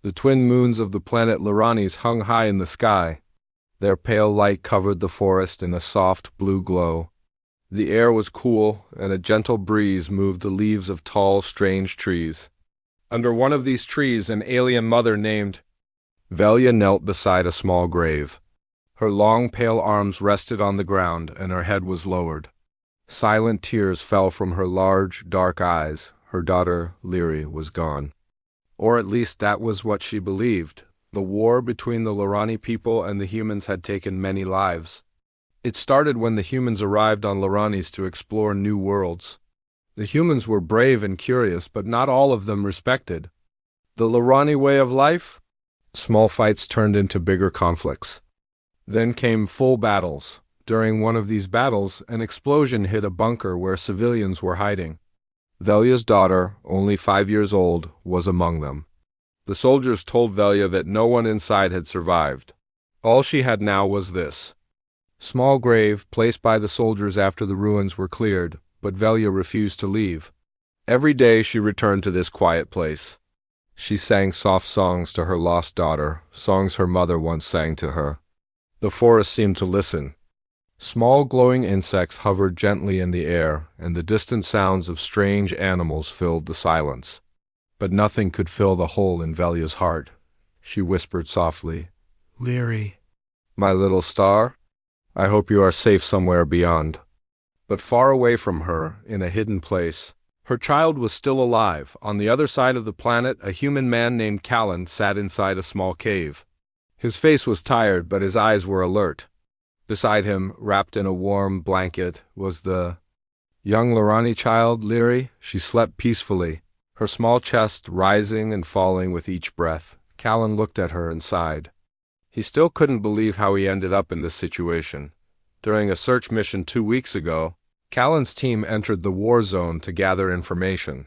The twin moons of the planet Liranis hung high in the sky. Their pale light covered the forest in a soft blue glow. The air was cool, and a gentle breeze moved the leaves of tall, strange trees. Under one of these trees, an alien mother named Velia knelt beside a small grave. Her long, pale arms rested on the ground, and her head was lowered. Silent tears fell from her large, dark eyes. Her daughter, Lyri, was gone. Or at least that was what she believed. The war between the Lirani people and the humans had taken many lives. It started when the humans arrived on Liranis to explore new worlds. The humans were brave and curious, but not all of them respected the Lirani way of life. Small fights turned into bigger conflicts. Then came full battles. During one of these battles, an explosion hit a bunker where civilians were hiding. Velia's daughter, only 5 years old, was among them. The soldiers told Velia that no one inside had survived. All she had now was this small grave placed by the soldiers after the ruins were cleared, but Velia refused to leave. Every day she returned to this quiet place. She sang soft songs to her lost daughter, songs her mother once sang to her. The forest seemed to listen. Small glowing insects hovered gently in the air, and the distant sounds of strange animals filled the silence. But nothing could fill the hole in Velia's heart. She whispered softly, "Lyri, my little star, I hope you are safe somewhere beyond." But far away from her, in a hidden place, her child was still alive. On the other side of the planet, a human man named Callan sat inside a small cave. His face was tired, but his eyes were alert. Beside him, wrapped in a warm blanket, was the young Lirani child, Lyri. She slept peacefully, her small chest rising and falling with each breath. Callan looked at her and sighed. He still couldn't believe how he ended up in this situation. During a search mission 2 weeks ago, Callan's team entered the war zone to gather information.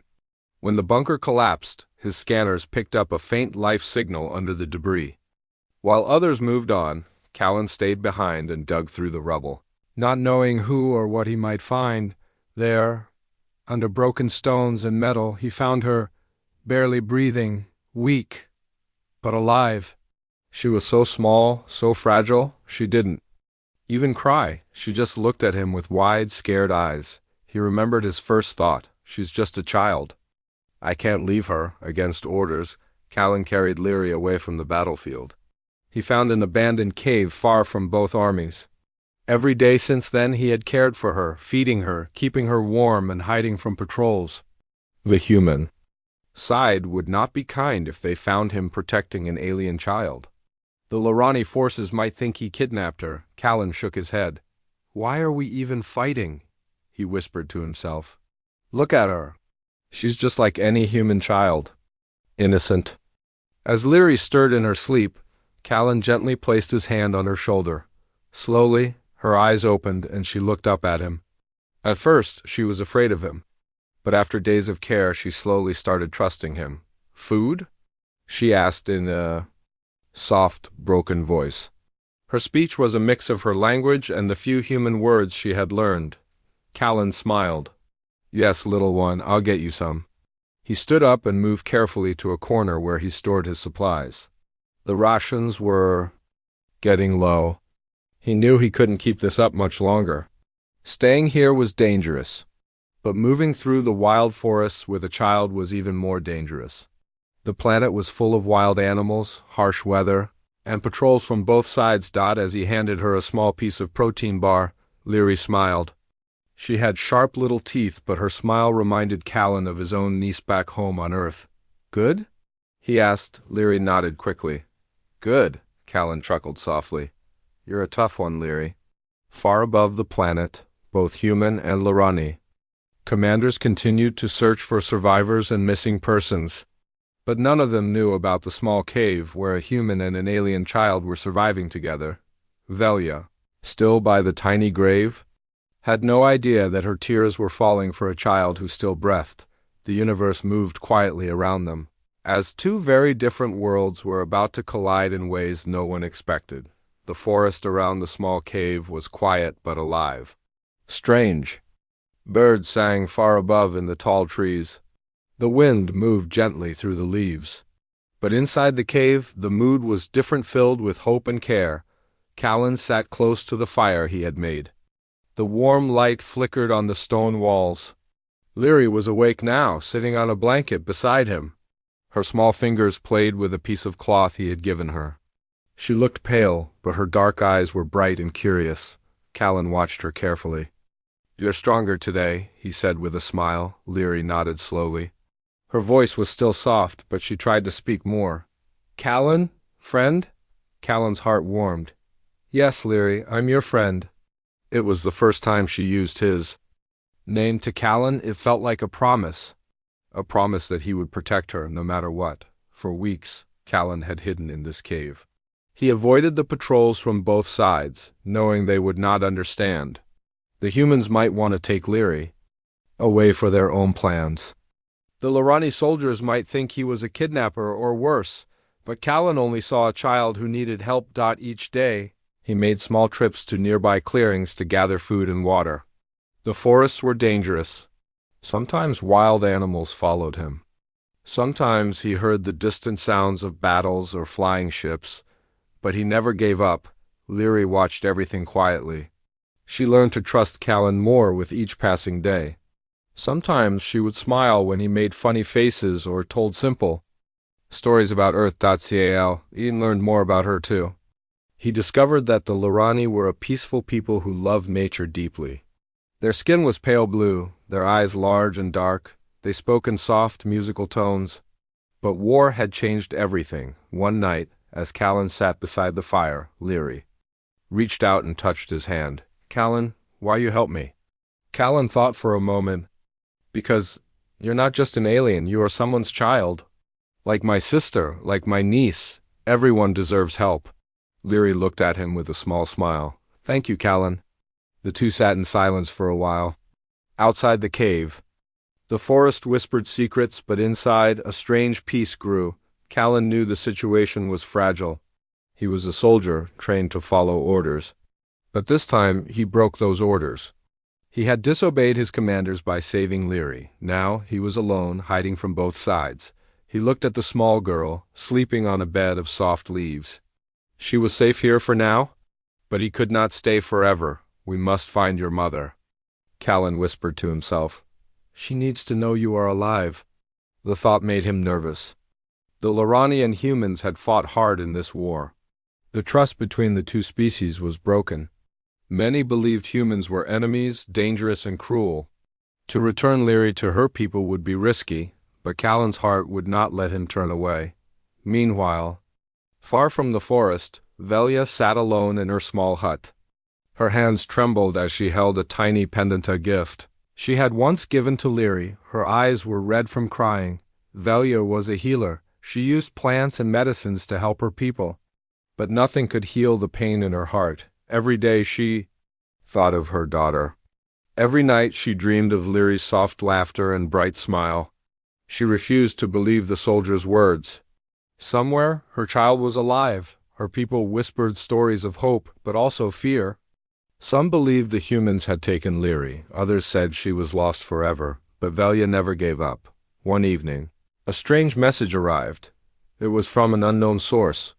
When the bunker collapsed, his scanners picked up a faint life signal under the debris. While others moved on, Callan stayed behind and dug through the rubble. Not knowing who or what he might find, there, under broken stones and metal, he found her, barely breathing, weak, but alive. She was so small, so fragile, she didn't even cry. She just looked at him with wide, scared eyes. He remembered his first thought, she's just a child. I can't leave her. Against orders, Callan carried Lyri away from the battlefield. He found an abandoned cave far from both armies. Every day since then he had cared for her, feeding her, keeping her warm, and hiding from patrols. The human side would not be kind if they found him protecting an alien child. The Lirani forces might think he kidnapped her. Callan shook his head. Why are we even fighting? He whispered to himself. Look at her. She's just like any human child. Innocent. As Lyri stirred in her sleep, Callan gently placed his hand on her shoulder. Slowly, her eyes opened and she looked up at him. At first, she was afraid of him. But after days of care, she slowly started trusting him. Food? She asked in a soft, broken voice. Her speech was a mix of her language and the few human words she had learned. Callan smiled. Yes, little one, I'll get you some. He stood up and moved carefully to a corner where he stored his supplies. The rations were getting low. He knew he couldn't keep this up much longer. Staying here was dangerous, but moving through the wild forests with a child was even more dangerous. The planet was full of wild animals, harsh weather, and patrols from both sides. As he handed her a small piece of protein bar, Lyri smiled. She had sharp little teeth, but her smile reminded Callan of his own niece back home on Earth. Good? He asked. Lyri nodded quickly. Good, Callan chuckled softly. You're a tough one, Lyri. Far above the planet, both human and Lirani, commanders continued to search for survivors and missing persons. But none of them knew about the small cave where a human and an alien child were surviving together. Velia, still by the tiny grave, had no idea that her tears were falling for a child who still breathed. The universe moved quietly around them, as two very different worlds were about to collide in ways no one expected. The forest around the small cave was quiet but alive. Strange. Birds sang far above in the tall trees. The wind moved gently through the leaves. But inside the cave, the mood was different, filled with hope and care. Callan sat close to the fire he had made. The warm light flickered on the stone walls. Leary was awake now, sitting on a blanket beside him. Her small fingers played with a piece of cloth he had given her. She looked pale, but her dark eyes were bright and curious. Callan watched her carefully. "You're stronger today," he said with a smile. Leary nodded slowly. Her voice was still soft, but she tried to speak more. "Callan? Friend?" Callan's heart warmed. "Yes, Leary, I'm your friend." It was the first time she used his name to Callan. It felt like a promise that he would protect her no matter what. For weeks, Callan had hidden in this cave. He avoided the patrols from both sides, knowing they would not understand. The humans might want to take Leary away for their own plans. The Lorani soldiers might think he was a kidnapper or worse, but Callan only saw a child who needed help. Each day, he made small trips to nearby clearings to gather food and water. The forests were dangerous. Sometimes wild animals followed him. Sometimes he heard the distant sounds of battles or flying ships, but he never gave up. Leary watched everything quietly. She learned to trust Callan more with each passing day. Sometimes she would smile when he made funny faces or told simple stories about Earth.cal. Ian learned more about her too. He discovered that the Lorani were a peaceful people who loved nature deeply. Their skin was pale blue, their eyes large and dark. They spoke in soft, musical tones. But war had changed everything. One night, as Callan sat beside the fire, Leary reached out and touched his hand. "Callan, why you help me?" Callan thought for a moment. "Because you're not just an alien, you are someone's child. Like my sister, like my niece. Everyone deserves help." Leary looked at him with a small smile. "Thank you, Callan." The two sat in silence for a while. Outside the cave, the forest whispered secrets, but inside, a strange peace grew. Callan knew the situation was fragile. He was a soldier, trained to follow orders. But this time, he broke those orders. He had disobeyed his commanders by saving Leary. Now, he was alone, hiding from both sides. He looked at the small girl, sleeping on a bed of soft leaves. She was safe here for now, but he could not stay forever. "We must find your mother," Callan whispered to himself. "She needs to know you are alive." The thought made him nervous. The Lorani and humans had fought hard in this war. The trust between the two species was broken. Many believed humans were enemies, dangerous and cruel. To return Leary to her people would be risky, but Callan's heart would not let him turn away. Meanwhile, far from the forest, Velia sat alone in her small hut. Her hands trembled as she held a tiny pendant, a gift she had once given to Leary. Her eyes were red from crying. Velia was a healer. She used plants and medicines to help her people. But nothing could heal the pain in her heart. Every day she thought of her daughter. Every night she dreamed of Leary's soft laughter and bright smile. She refused to believe the soldier's words. Somewhere, her child was alive. Her people whispered stories of hope, but also fear. Some believed the humans had taken Leary. Others said she was lost forever. But Velia never gave up. One evening, a strange message arrived. It was from an unknown source.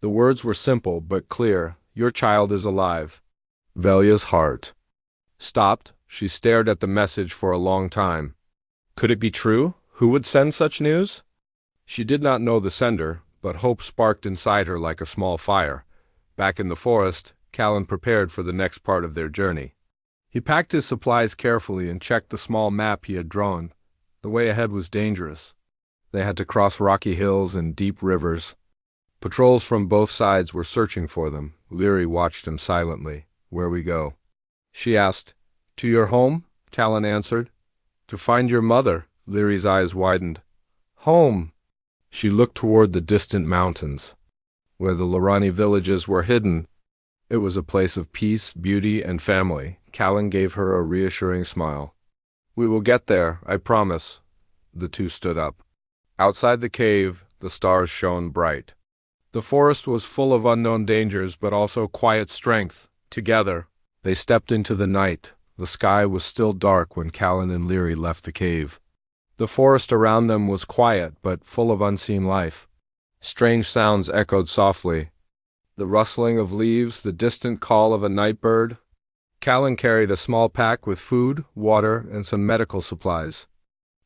The words were simple but clear. "Your child is alive." Velia's heart stopped. She stared at the message for a long time. Could it be true? Who would send such news? She did not know the sender, but hope sparked inside her like a small fire. Back in the forest, Callan prepared for the next part of their journey. He packed his supplies carefully and checked the small map he had drawn. The way ahead was dangerous. They had to cross rocky hills and deep rivers. Patrols from both sides were searching for them. Leary watched him silently. "Where we go?" she asked. "To your home," Callan answered. "To find your mother." Leary's eyes widened. "Home." She looked toward the distant mountains, where the Lorani villages were hidden. It was a place of peace, beauty, and family. Callan gave her a reassuring smile. "We will get there, I promise." The two stood up. Outside the cave, the stars shone bright. The forest was full of unknown dangers, but also quiet strength. Together, they stepped into the night. The sky was still dark when Callan and Leary left the cave. The forest around them was quiet, but full of unseen life. Strange sounds echoed softly. The rustling of leaves, the distant call of a night bird. Callan carried a small pack with food, water, and some medical supplies.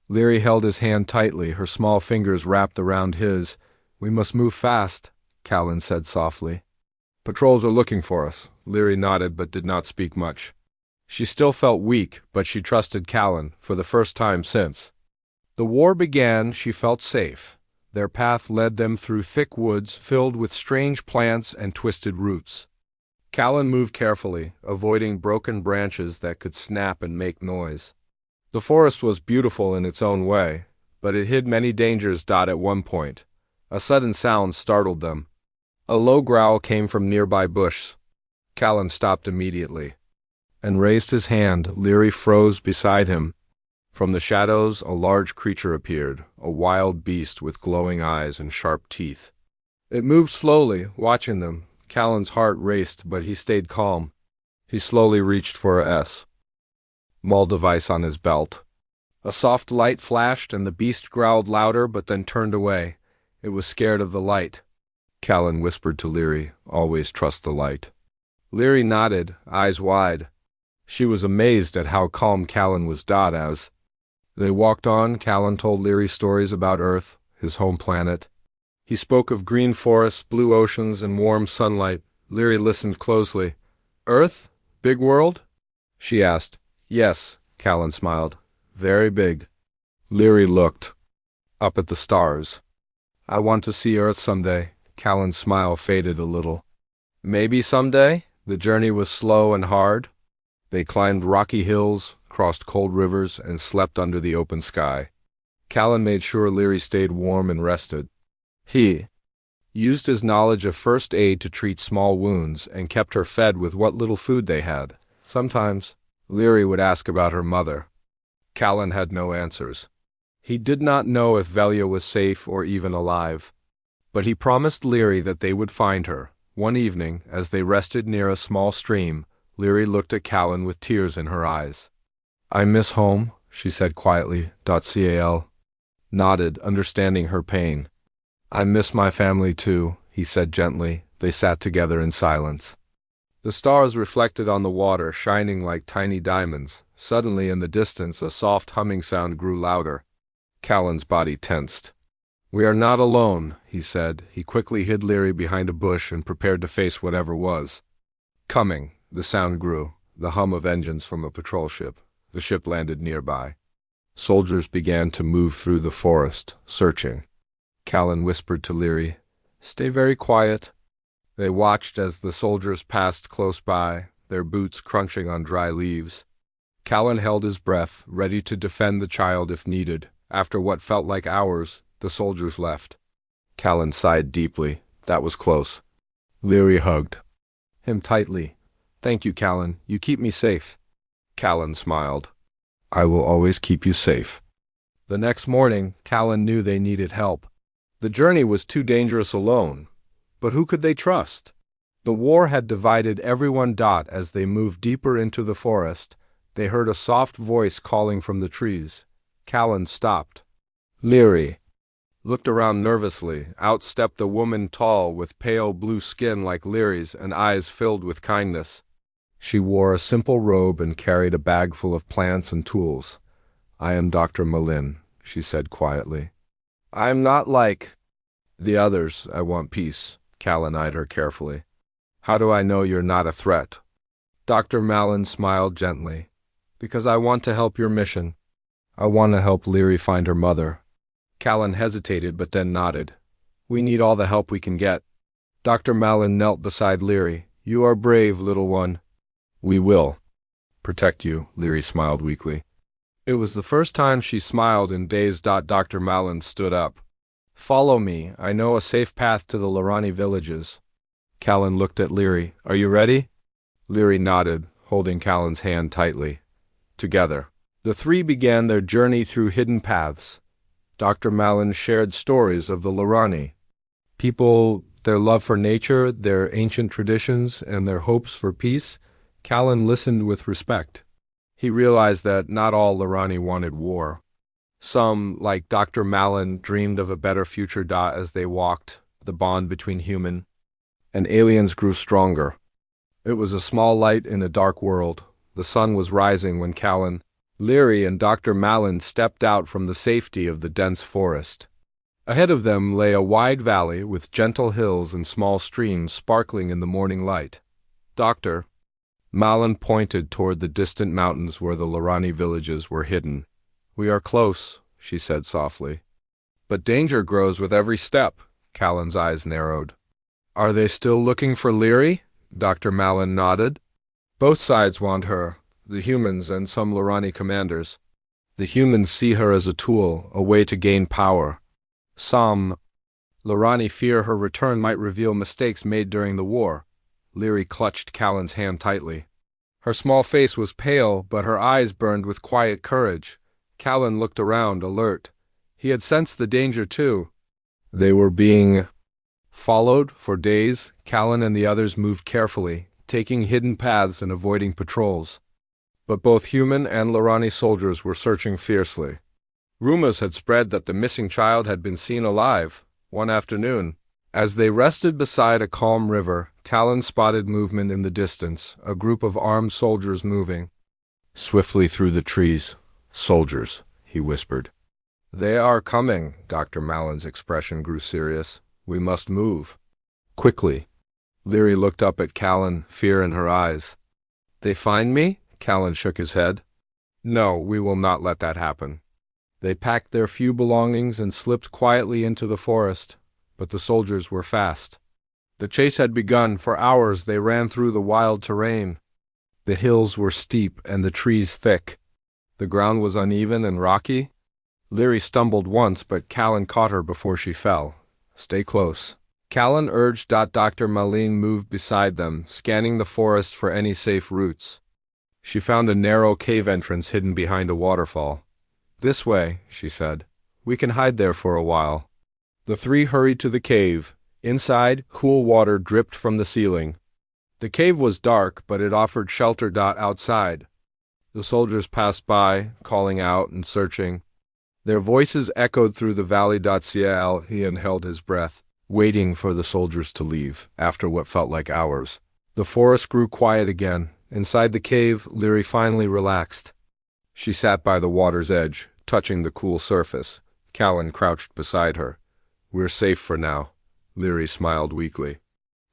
Leary held his hand tightly, her small fingers wrapped around his. "We must move fast," Callan said softly. "Patrols are looking for us." Leary nodded but did not speak much. She still felt weak, but she trusted Callan, for the first time since. The war began, she felt safe. Their path led them through thick woods filled with strange plants and twisted roots. Callan moved carefully, avoiding broken branches that could snap and make noise. The forest was beautiful in its own way, but it hid many dangers. At one point, a sudden sound startled them. A low growl came from nearby bush. Callan stopped immediately and raised his hand. Leary froze beside him. From the shadows, a large creature appeared, a wild beast with glowing eyes and sharp teeth. It moved slowly, watching them. Callan's heart raced, but he stayed calm. He slowly reached for a small device on his belt. A soft light flashed, and the beast growled louder but then turned away. It was scared of the light. Callan whispered to Leary, "Always trust the light." Leary nodded, eyes wide. She was amazed at how calm Callan was. As they walked on, Callan told Leary stories about Earth, his home planet. He spoke of green forests, blue oceans, and warm sunlight. Leary listened closely. "Earth? Big world?" she asked. "Yes," Callan smiled. "Very big." Leary looked up at the stars. "I want to see Earth someday." Callan's smile faded a little. "Maybe someday." The journey was slow and hard. They climbed rocky hills, crossed cold rivers, and slept under the open sky. Callan made sure Leary stayed warm and rested. He used his knowledge of first aid to treat small wounds and kept her fed with what little food they had. Sometimes Leary would ask about her mother. Callan had no answers. He did not know if Velia was safe or even alive. But he promised Leary that they would find her. One evening, as they rested near a small stream, Leary looked at Callan with tears in her eyes. "I miss home," she said quietly. Cal nodded, understanding her pain. "I miss my family too," he said gently. They sat together in silence. The stars reflected on the water, shining like tiny diamonds. Suddenly, in the distance, a soft humming sound grew louder. Callan's body tensed. "We are not alone," he said. He quickly hid Leary behind a bush and prepared to face whatever was coming. The sound grew, the hum of engines from a patrol ship. The ship landed nearby. Soldiers began to move through the forest, searching. Callan whispered to Leary, "Stay very quiet." They watched as the soldiers passed close by, their boots crunching on dry leaves. Callan held his breath, ready to defend the child if needed. After what felt like hours, the soldiers left. Callan sighed deeply. That was close. Leary hugged him tightly. "Thank you, Callan. You keep me safe." Callan smiled. "I will always keep you safe." The next morning, Callan knew they needed help. The journey was too dangerous alone. But who could they trust? The war had divided everyone. As they moved deeper into the forest, they heard a soft voice calling from the trees. Callan stopped. Leary looked around nervously. Out stepped a woman tall, with pale blue skin like Leary's and eyes filled with kindness. She wore a simple robe and carried a bag full of plants and tools. "I am Dr. Malin," she said quietly. "I am not like the others. I want peace." Callan eyed her carefully. "How do I know you're not a threat?" Dr. Malin smiled gently. "Because I want to help your mission. I want to help Leary find her mother." Callan hesitated but then nodded. "We need all the help we can get." Dr. Malin knelt beside Leary. "You are brave, little one." "We will protect you," Leary smiled weakly. It was the first time she smiled in days. Dr. Malin stood up. "Follow me. I know a safe path to the Lorani villages." Callan looked at Leary. "Are you ready?" Leary nodded, holding Callan's hand tightly. Together, the three began their journey through hidden paths. Dr. Malin shared stories of the Lorani, people, their love for nature, their ancient traditions, and their hopes for peace. Callan listened with respect. He realized that not all Lorani wanted war. Some, like Dr. Malin, dreamed of a better future. As they walked, the bond between human and aliens grew stronger. It was a small light in a dark world. The sun was rising when Callan, Leary, and Dr. Mallon stepped out from the safety of the dense forest. Ahead of them lay a wide valley with gentle hills and small streams sparkling in the morning light. Dr. Mallon pointed toward the distant mountains where the Lorani villages were hidden. "We are close," she said softly. "But danger grows with every step." Callan's eyes narrowed. "Are they still looking for Leary?" Dr. Mallon nodded. "Both sides want her, the humans and some Lorani commanders. The humans see her as a tool, a way to gain power. Some Lorani fear her return might reveal mistakes made during the war." Leary clutched Callan's hand tightly. Her small face was pale, but her eyes burned with quiet courage. Callan looked around, alert. He had sensed the danger too. They were being followed. For days, Callan and the others moved carefully, taking hidden paths and avoiding patrols. But both human and Lorani soldiers were searching fiercely. Rumors had spread that the missing child had been seen alive. One afternoon, as they rested beside a calm river, Callan spotted movement in the distance, a group of armed soldiers moving swiftly through the trees. "Soldiers," he whispered. "They are coming." Dr. Mallon's expression grew serious. "We must move quickly." Leary looked up at Callan, fear in her eyes. "They find me?" Callan shook his head. "No, we will not let that happen." They packed their few belongings and slipped quietly into the forest, but the soldiers were fast. The chase had begun. For hours they ran through the wild terrain. The hills were steep and the trees thick. The ground was uneven and rocky. Leary stumbled once, but Callan caught her before she fell. "Stay close." Callan urged. Dr. Mallon moved beside them, scanning the forest for any safe routes. She found a narrow cave entrance hidden behind a waterfall. "This way," she said. "We can hide there for a while." The three hurried to the cave. Inside, cool water dripped from the ceiling. The cave was dark, but it offered shelter. Outside, the soldiers passed by, calling out and searching. Their voices echoed through the valley. He held his breath, waiting for the soldiers to leave, after what felt like hours. The forest grew quiet again. Inside the cave, Leary finally relaxed. She sat by the water's edge, touching the cool surface. Callan crouched beside her. "We're safe for now." Leary smiled weakly.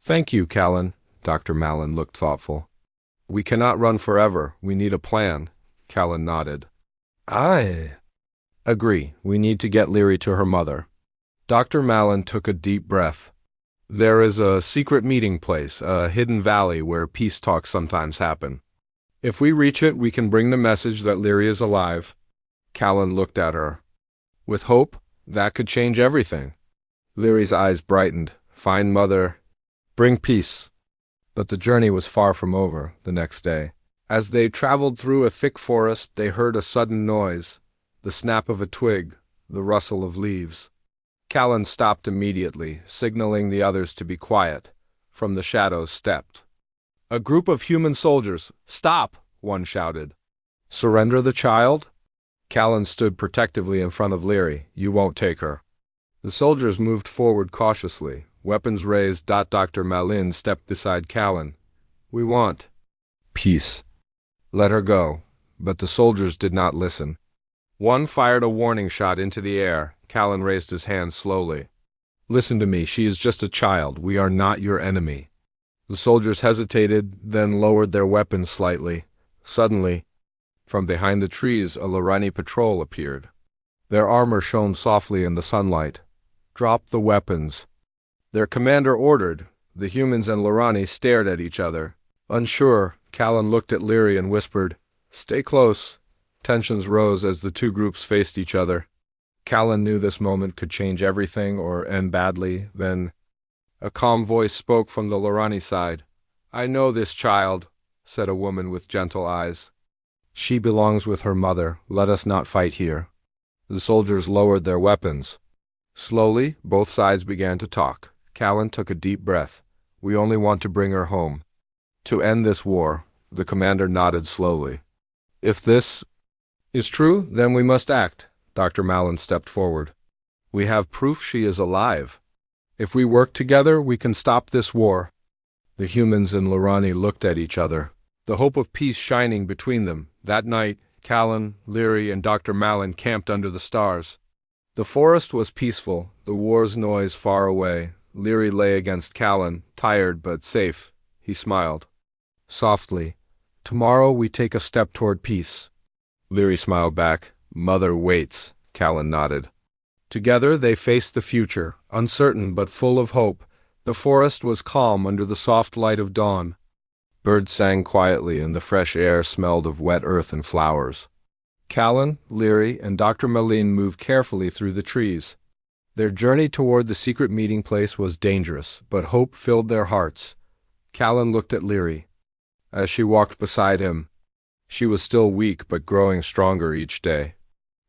"Thank you, Callan." Dr. Mallon looked thoughtful. "We cannot run forever. We need a plan." Callan nodded. "I agree. We need to get Leary to her mother." Dr. Mallon took a deep breath. "There is a secret meeting place, a hidden valley where peace talks sometimes happen. If we reach it, we can bring the message that Leary is alive." Callan looked at her. "With hope, that could change everything." Leary's eyes brightened. "Find mother. Bring peace." But the journey was far from over. The next day, as they traveled through a thick forest, they heard a sudden noise, the snap of a twig, the rustle of leaves. Callan stopped immediately, signaling the others to be quiet. From the shadows stepped a group of human soldiers. "Stop!" one shouted. "Surrender the child?" Callan stood protectively in front of Leary. "You won't take her." The soldiers moved forward cautiously, weapons raised. Dr. Mallon stepped beside Callan. "We want peace. Let her go." But the soldiers did not listen. One fired a warning shot into the air. Callan raised his hand slowly. "Listen to me. She is just a child. We are not your enemy." The soldiers hesitated, then lowered their weapons slightly. Suddenly, from behind the trees, a Lorani patrol appeared. Their armor shone softly in the sunlight. "Drop the weapons." Their commander ordered. The humans and Lorani stared at each other. Unsure, Callan looked at Leary and whispered, "Stay close." Tensions rose as the two groups faced each other. Callan knew this moment could change everything or end badly. Then a calm voice spoke from the Lorani side. "I know this child," said a woman with gentle eyes. "She belongs with her mother. Let us not fight here." The soldiers lowered their weapons. Slowly, both sides began to talk. Callan took a deep breath. "We only want to bring her home. To end this war." The commander nodded slowly. "If this is true, then we must act." Dr. Mallon stepped forward. "We have proof she is alive." If we work together, we can stop this war. The humans and Lorani looked at each other, the hope of peace shining between them. That night, Callan, Leary, and Dr. Malin camped under the stars. The forest was peaceful, the war's noise far away. Leary lay against Callan, tired but safe. He smiled. Softly, "Tomorrow we take a step toward peace." Leary smiled back. "Mother waits," Callan nodded. Together they faced the future, uncertain but full of hope. The forest was calm under the soft light of dawn. Birds sang quietly and the fresh air smelled of wet earth and flowers. Callan, Leary, and Dr. Malin moved carefully through the trees. Their journey toward the secret meeting place was dangerous, but hope filled their hearts. Callan looked at Leary. As she walked beside him, she was still weak but growing stronger each day.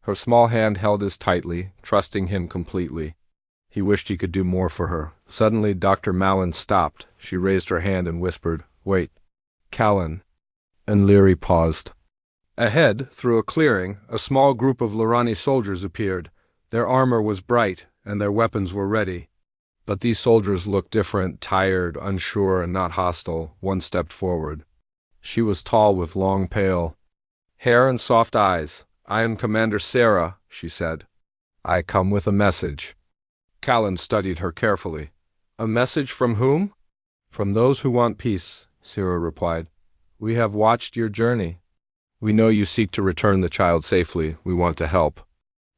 Her small hand held his tightly, trusting him completely. He wished he could do more for her. Suddenly, Dr. Malin stopped. She raised her hand and whispered, "Wait." Callan and Leary paused. Ahead, through a clearing, a small group of Lorani soldiers appeared. Their armor was bright, and their weapons were ready. But these soldiers looked different, tired, unsure, and not hostile. One stepped forward. She was tall with long, pale hair and soft eyes. "I am Commander Sarah," she said. "I come with a message." Callan studied her carefully. "A message from whom?" "From those who want peace," Sarah replied. "We have watched your journey. We know you seek to return the child safely. We want to help."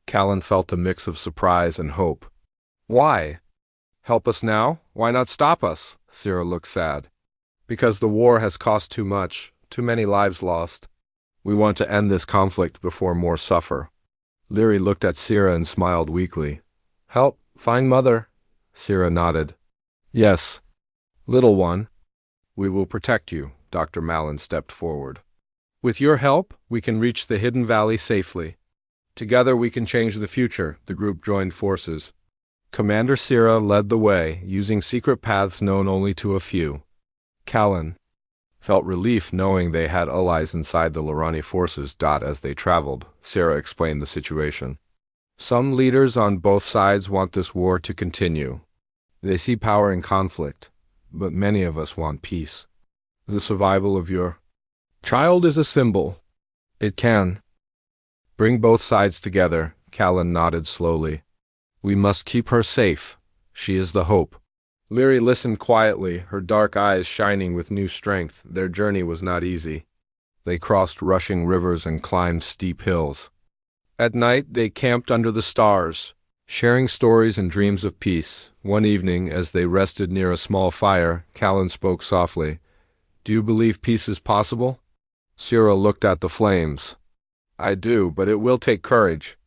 Callan felt a mix of surprise and hope. "Why? Help us now? Why not stop us?" Sarah looked sad. "Because the war has cost too much, too many lives lost. We want to end this conflict before more suffer." Leary looked at Sarah and smiled weakly. "Help? Find Mother?" Sarah nodded. "Yes, little one. We will protect you." Dr. Malin stepped forward. "With your help, we can reach the hidden valley safely. Together we can change the future." The group joined forces. Commander Sarah led the way, using secret paths known only to a few. Callan felt relief knowing they had allies inside the Lorani forces. As they traveled, Sarah explained the situation. "Some leaders on both sides want this war to continue. They see power in conflict, but many of us want peace. The survival of your child is a symbol. It can bring both sides together." Callan nodded slowly. "We must keep her safe. She is the hope." Leary listened quietly, her dark eyes shining with new strength. Their journey was not easy. They crossed rushing rivers and climbed steep hills. At night, they camped under the stars, sharing stories and dreams of peace. One evening, as they rested near a small fire, Callan spoke softly. "Do you believe peace is possible?" Sarah looked at the flames. "I do, but it will take courage.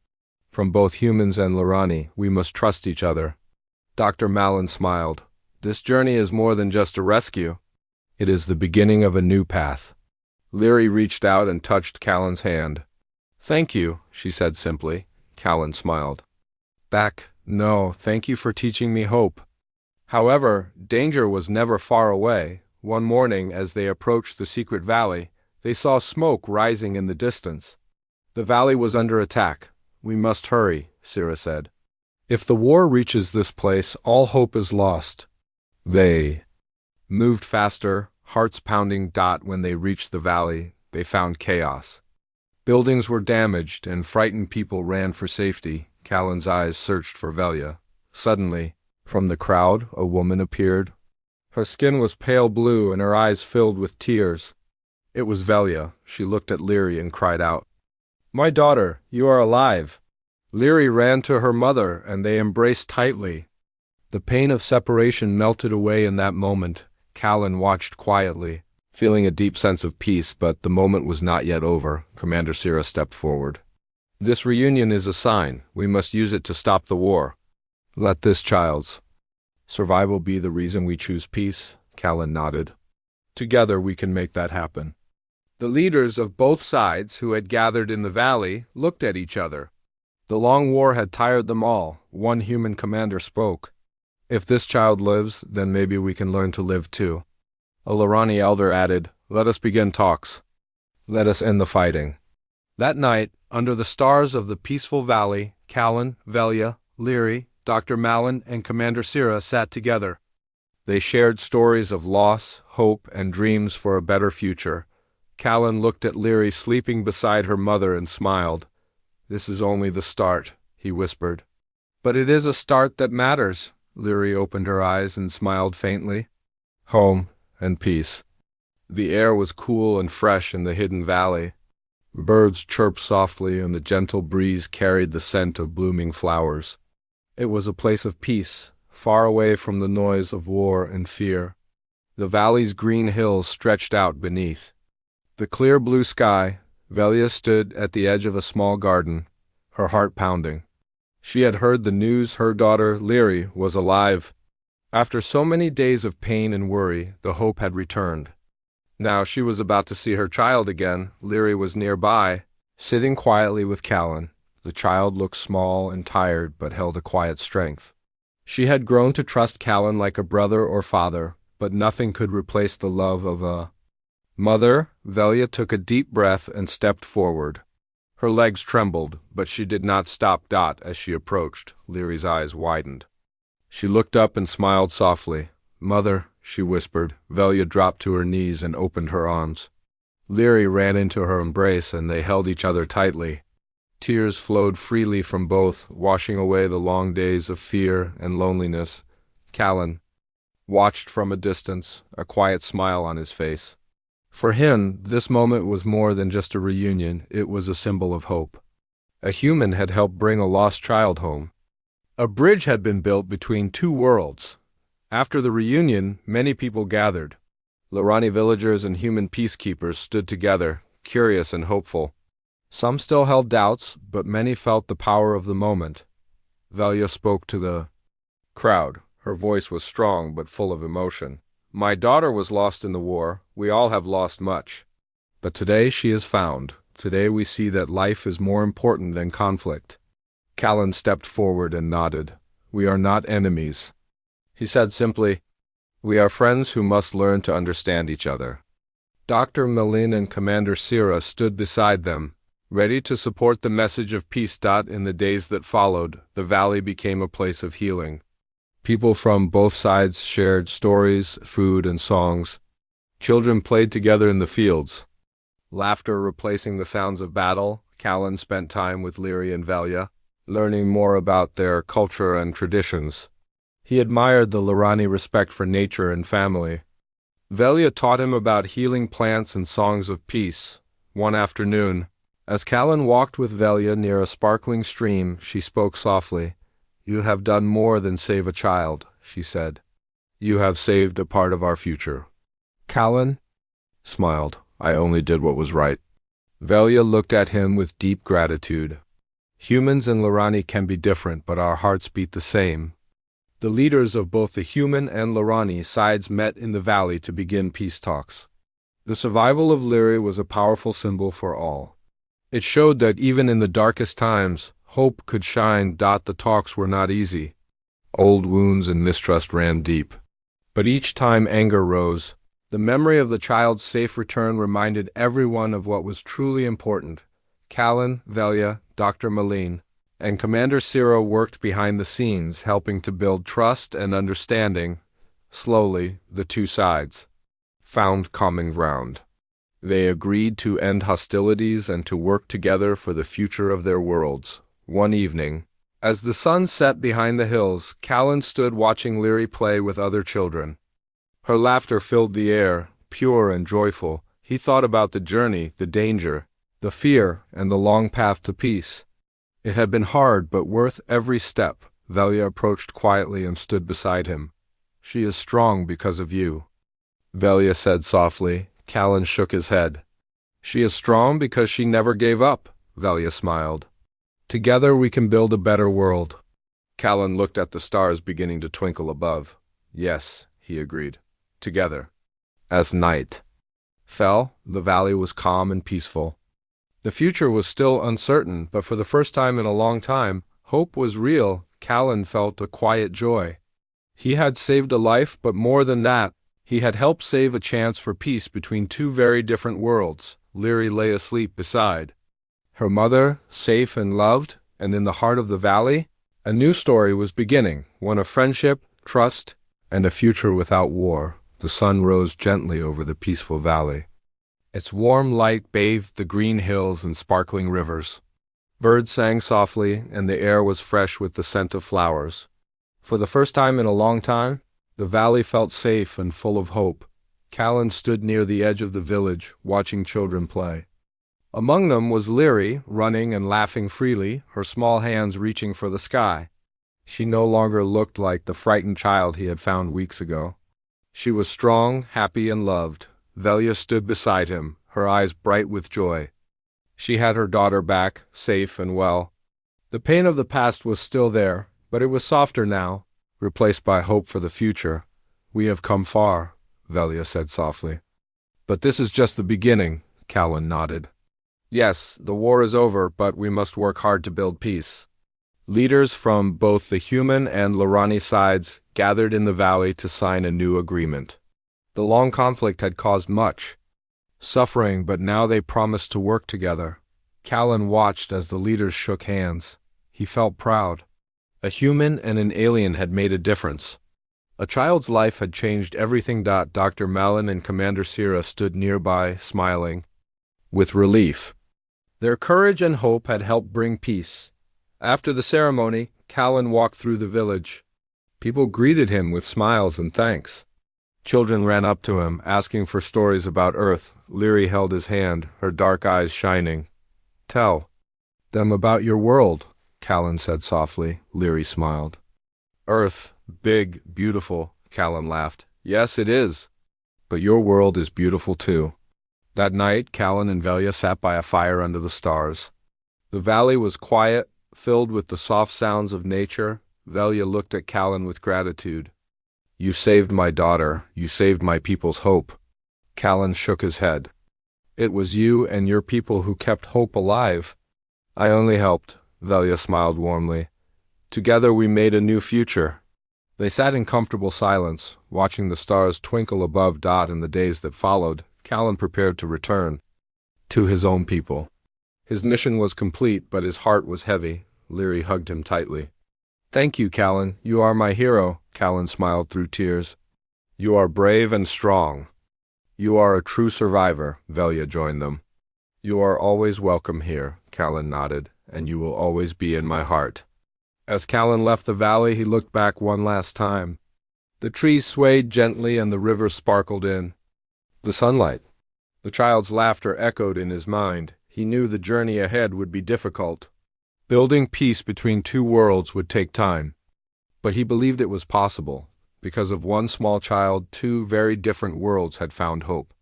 From both humans and Lorani, we must trust each other." Dr. Malin smiled. "This journey is more than just a rescue. It is the beginning of a new path." Leary reached out and touched Callan's hand. "Thank you," she said simply. Callan smiled back. "No, thank you for teaching me hope." However, danger was never far away. One morning, as they approached the secret valley, they saw smoke rising in the distance. The valley was under attack. "We must hurry," Sarah said. "If the war reaches this place, all hope is lost." They moved faster, hearts pounding. When they reached the valley, they found chaos. Buildings were damaged, and frightened people ran for safety. Callan's eyes searched for Velia. Suddenly, from the crowd, a woman appeared. Her skin was pale blue, and her eyes filled with tears. It was Velia. She looked at Leary and cried out, "My daughter, you are alive." Leary ran to her mother, and they embraced tightly. The pain of separation melted away in that moment. Callan watched quietly, feeling a deep sense of peace, but the moment was not yet over. Commander Sarah stepped forward. "This reunion is a sign. We must use it to stop the war. Let this child's survival be the reason we choose peace." Callan nodded. "Together we can make that happen." The leaders of both sides who had gathered in the valley looked at each other. The long war had tired them all. One human commander spoke. "If this child lives, then maybe we can learn to live too." A Lorani elder added, "Let us begin talks. Let us end the fighting." That night, under the stars of the peaceful valley, Callan, Velia, Leary, Dr. Malin and Commander Sira sat together. They shared stories of loss, hope, and dreams for a better future. Callan looked at Leary sleeping beside her mother and smiled. "This is only the start," he whispered. "But it is a start that matters." Leary opened her eyes and smiled faintly. Home and peace. The air was cool and fresh in the hidden valley. Birds chirped softly and the gentle breeze carried the scent of blooming flowers. It was a place of peace, far away from the noise of war and fear. The valley's green hills stretched out beneath. The clear blue sky. Velia stood at the edge of a small garden, her heart pounding. She had heard the news her daughter, Leary, was alive. After so many days of pain and worry, the hope had returned. Now she was about to see her child again. Leary was nearby, sitting quietly with Callan. The child looked small and tired, but held a quiet strength. She had grown to trust Callan like a brother or father, but nothing could replace the love of a mother. Velia took a deep breath and stepped forward. Her legs trembled, but she did not stop. As she approached, Leary's eyes widened. She looked up and smiled softly. "Mother," she whispered. Velia dropped to her knees and opened her arms. Leary ran into her embrace and they held each other tightly. Tears flowed freely from both, washing away the long days of fear and loneliness. Callan watched from a distance, a quiet smile on his face. For him, this moment was more than just a reunion. It was a symbol of hope. A human had helped bring a lost child home. A bridge had been built between two worlds. After the reunion, many people gathered. Lorani villagers and human peacekeepers stood together, curious and hopeful. Some still held doubts, but many felt the power of the moment. Velia spoke to the crowd. Her voice was strong but full of emotion. "My daughter was lost in the war. We all have lost much. But today she is found. Today we see that life is more important than conflict." Callan stepped forward and nodded. "We are not enemies," he said simply. "We are friends who must learn to understand each other." Dr. Malin and Commander Sira stood beside them, ready to support the message of peace. In the days that followed, the valley became a place of healing. People from both sides shared stories, food, and songs. Children played together in the fields, laughter replacing the sounds of battle. Callan spent time with Leary and Velia, learning more about their culture and traditions. He admired the Lorani respect for nature and family. Velia taught him about healing plants and songs of peace. One afternoon, as Callan walked with Velia near a sparkling stream, she spoke softly. "You have done more than save a child," she said. "You have saved a part of our future." Callan smiled. "I only did what was right." Velia looked at him with deep gratitude. Humans and Lorani can be different, but our hearts beat the same. The leaders of both the human and Lorani sides met in the valley to begin peace talks. The survival of Leary was a powerful symbol for all. It showed that even in the darkest times, hope could shine. The talks were not easy. Old wounds and mistrust ran deep. But each time anger rose. The memory of the child's safe return reminded everyone of what was truly important. Callan, Velia, Dr. Malin, and Commander Sira worked behind the scenes, helping to build trust and understanding. Slowly, the two sides found common ground. They agreed to end hostilities and to work together for the future of their worlds. One evening, as the sun set behind the hills, Callan stood watching Leary play with other children. Her laughter filled the air, pure and joyful. He thought about the journey, the danger, the fear, and the long path to peace. It had been hard, but worth every step. Velia approached quietly and stood beside him. "She is strong because of you," Velia said softly. Callan shook his head. "She is strong because she never gave up," Velia smiled. "Together we can build a better world." Callan looked at the stars beginning to twinkle above. "Yes," he agreed. "Together." As night fell, the valley was calm and peaceful. The future was still uncertain, but for the first time in a long time, hope was real. Callan felt a quiet joy. He had saved a life, but more than that, he had helped save a chance for peace between two very different worlds. Leary lay asleep beside her mother, safe and loved, and in the heart of the valley, A new story was beginning, one of friendship, trust, and a future without war. The sun rose gently over the peaceful valley. Its warm light bathed the green hills and sparkling rivers. Birds sang softly, and the air was fresh with the scent of flowers. For the first time in a long time, the valley felt safe and full of hope. Callan stood near the edge of the village, watching children play. Among them was Leary, running and laughing freely, her small hands reaching for the sky. She no longer looked like the frightened child he had found weeks ago. She was strong, happy, and loved. Velia stood beside him, her eyes bright with joy. She had her daughter back, safe and well. The pain of the past was still there, but it was softer now, replaced by hope for the future. "We have come far," Velia said softly. "But this is just the beginning," Callan nodded. "Yes, the war is over, but we must work hard to build peace." Leaders from both the human and Lorani sides gathered in the valley to sign a new agreement. The long conflict had caused much suffering, but now they promised to work together. Callan watched as the leaders shook hands. He felt proud. A human and an alien had made a difference. A child's life had changed everything. Dr. Malin and Commander Sira stood nearby, smiling with relief. Their courage and hope had helped bring peace. After the ceremony, Callan walked through the village. People greeted him with smiles and thanks. Children ran up to him, asking for stories about Earth. Leary held his hand, her dark eyes shining. "Tell them about your world," Callan said softly. Leary smiled. "Earth, big, beautiful," Callan laughed. "Yes, it is. But your world is beautiful too." That night, Callan and Velia sat by a fire under the stars. The valley was quiet, filled with the soft sounds of nature. Velia looked at Callan with gratitude. "You saved my daughter. You saved my people's hope." Callan shook his head. "It was you and your people who kept hope alive." "I only helped," Velia smiled warmly. "Together we made a new future." They sat in comfortable silence, watching the stars twinkle above. In the days that followed, Callan prepared to return to his own people. His mission was complete, but his heart was heavy. Leary hugged him tightly. "Thank you, Callan. You are my hero." Callan smiled through tears. "You are brave and strong." "You are a true survivor," Velia joined them. "You are always welcome here," Callan nodded, "and you will always be in my heart." As Callan left the valley, he looked back one last time. The trees swayed gently and the river sparkled in the sunlight. The child's laughter echoed in his mind. He knew the journey ahead would be difficult. Building peace between two worlds would take time. But he believed it was possible. Because of one small child, two very different worlds had found hope.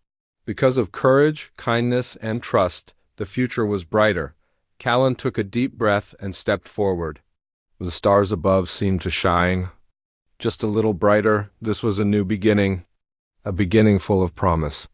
Because of courage, kindness, and trust, the future was brighter. Callan took a deep breath and stepped forward. The stars above seemed to shine just a little brighter. This was a new beginning, a beginning full of promise.